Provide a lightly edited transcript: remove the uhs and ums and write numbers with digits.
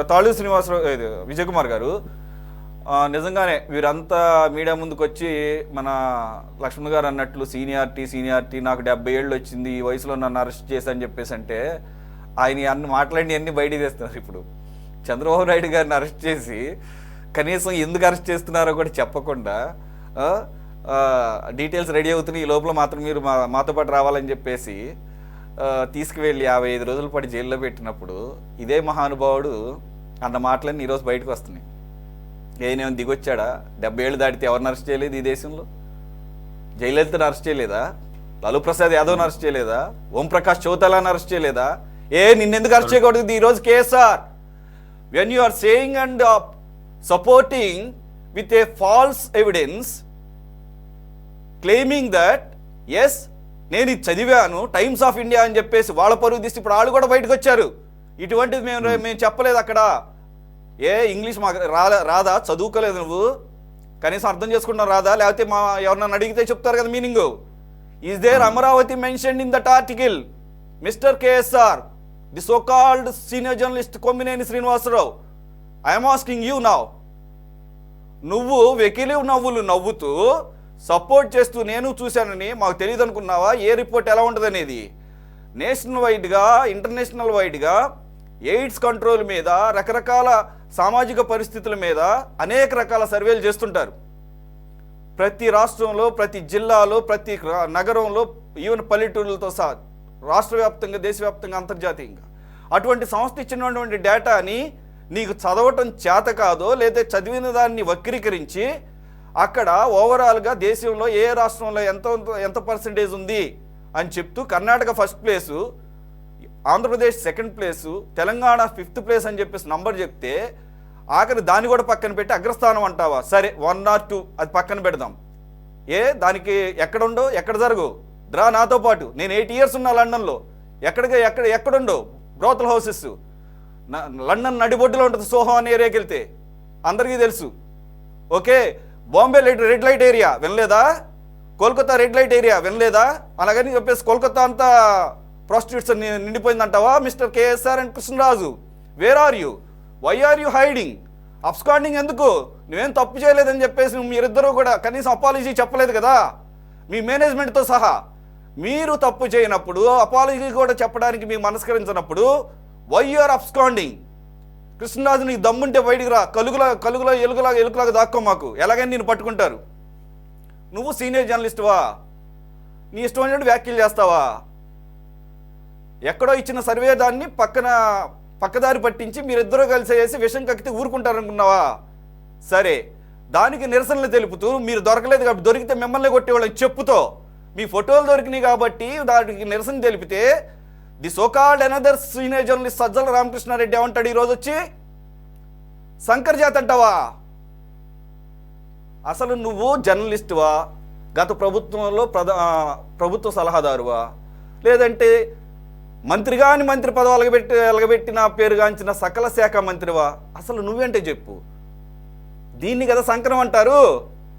తాళూరు శ్రీనివాసరావు విజయ్ కుమార్ గారు నిజంగానే వీరంతా మీడియా ముందుకు వచ్చి మన లక్ష్మణ్ గారు అన్నట్లు సీనియారిటీ నాకు 70 ఏళ్ళు వచ్చింది ఈ వయసులో నన్ను అరెస్ట్ చేశారని చెప్పేసి అంటే ఆయన అన్ని మాట్లాడి అన్ని బయట తెస్తున్నారు. ఇప్పుడు చంద్రబాబు నాయుడు గారిని అరెస్ట్ చేసి కనీసం ఎందుకు అరెస్ట్ చేస్తున్నారో కూడా చెప్పకుండా డీటెయిల్స్ రెడీ అవుతున్నాయి, ఈ లోపల మాత్రం మీరు మాతో పాటు రావాలని చెప్పేసి తీసుకువెళ్ళి 55 రోజుల పాటు జైల్లో పెట్టినప్పుడు ఇదే మహానుభావుడు అన్న మాటలన్నీ ఈరోజు బయటకు వస్తున్నాయి. ఏమేమో దిగొచ్చాడా? 70 ఏళ్ళు దాటితే ఎవరిని అరెస్ట్ చేయలేదు ఈ దేశంలో? జయలలితను అరెస్ట్ చేయలేదా? లాలూ ప్రసాద్ యాదవ్ని అరెస్ట్ చేయలేదా? ఓంప్రకాష్ చౌతాలాని అరెస్ట్ చేయలేదా? నిన్నెందుకు అరెస్ట్ చేయకూడదు ఈరోజు KSR? When you are saying and supporting with a false evidence claiming that yes నేను ఇది చదివాను టైమ్స్ ఆఫ్ ఇండియా అని చెప్పేసి వాళ్ళ పరువు తీసి ఇప్పుడు వాళ్ళు కూడా బయటకు వచ్చారు. ఇటువంటిది మేము చెప్పలేదు అక్కడ. ఇంగ్లీష్ మాకు రాదా? చదువుకోలేదు నువ్వు? కనీసం అర్థం చేసుకుంటాం రాదా? లేకపోతే ఎవరినన్ను అడిగితే చెప్తారు కదా meaning. Is there Amaravati mentioned in that article? Mister KSR, the so called senior journalist Kommineni Srinivasa Rao, I'm asking you now. నువ్వు వెకిలి నవ్వులు నవ్వుతూ సపోర్ట్ చేస్తూ నేను చూశానని మాకు తెలియదు అనుకున్నావా? ఏ రిపోర్ట్ ఎలా ఉంటుంది అనేది. నేషనల్ వైడ్గా ఇంటర్నేషనల్ వైడ్గా ఎయిడ్స్ కంట్రోల్ మీద రకరకాల సామాజిక పరిస్థితుల మీద అనేక రకాల సర్వేలు చేస్తుంటారు. ప్రతి రాష్ట్రంలో, ప్రతి జిల్లాలో, ప్రతి నగరంలో, ఈవెన్ పల్లెటూరులతో సహా రాష్ట్ర వ్యాప్తంగా, దేశవ్యాప్తంగా, అంతర్జాతీయంగా అటువంటి సంస్థ ఇచ్చినటువంటి డేటాని నీకు చదవటం చేత కాదో లేదా చదివిన దాన్ని వక్రీకరించి అక్కడ ఓవరాల్గా దేశంలో ఏ రాష్ట్రంలో ఎంత పర్సంటేజ్ ఉంది అని చెప్తూ Karnataka first place, Andhra Pradesh second place, Telangana 5th place అని చెప్పేసి నంబర్ చెప్తే ఆఖరి దాన్ని కూడా పక్కన పెట్టి అగ్రస్థానం అంటావా? సరే 1 or 2 అది పక్కన పెడదాం. దానికి ఎక్కడుండో ఎక్కడ జరుగు డ్రా నాతో పాటు. నేను 8 years ఉన్నా లండన్లో. ఎక్కడుండో బ్రోతల్ హౌసెస్ లండన్ నడిబొడ్డులో ఉంటుంది. సోహో అనే ఏరియాకి వెళ్తే అందరికీ తెలుసు. Okay, Bombay red light area వినలేదా? కోల్కతా రెడ్ లైట్ ఏరియా వినలేదా? అలాగని చెప్పేసి కోల్కతా అంతా ప్రాస్టిట్యూట్స్ నిండిపోయిందంటావా? Mister KSR and Krishnaraju, where are you? Why are you hiding? Absconding ఎందుకు? నువ్వేం తప్పు చేయలేదని చెప్పేసి మీరిద్దరూ కూడా కనీసం అపాలజీ చెప్పలేదు కదా మీ మేనేజ్మెంట్తో సహా. మీరు తప్పు చేయనప్పుడు అపాలజీ కూడా చెప్పడానికి మీకు మనస్కరించినప్పుడు why you are absconding? Krishnaraju, నీకు దమ్ముంటే బయటికి రా. కలుగులో ఎలుకలాగా దాక్కో మాకు. ఎలాగని నేను పట్టుకుంటారు. నువ్వు సీనియర్ జర్నలిస్టువా? నీ ఇష్టమైనటువంటి వ్యాఖ్యలు చేస్తావా? ఎక్కడో ఇచ్చిన సర్వే దాన్ని పక్కదారి పట్టించి మీరిద్దరూ కలిసి వేసి విషం కక్కితే ఊరుకుంటారనుకున్నావా? సరే, దానికి నిరసనలు తెలుపుతూ మీరు దొరకలేదు కాబట్టి దొరికితే మిమ్మల్ని కొట్టేవాళ్ళని చెప్పుతో మీ ఫోటోలు దొరికినాయి కాబట్టి దానికి నిరసన తెలిపితే the so called another senior journalist Sajjala Ramakrishna Reddy ఏమంటాడు ఈరోజు వచ్చి? శంకర్ జాత్ అంటావా? అసలు నువ్వు జర్నలిస్టువా? గత ప్రభుత్వంలో ప్రభుత్వ సలహాదారువా? లేదంటే మంత్రి పదవి ఎలగబెట్టిన పేరుగాంచిన సకల శాఖ మంత్రివా? అసలు నువ్వేంటే చెప్పు. దీన్ని కదా సంక్రమం అంటారు.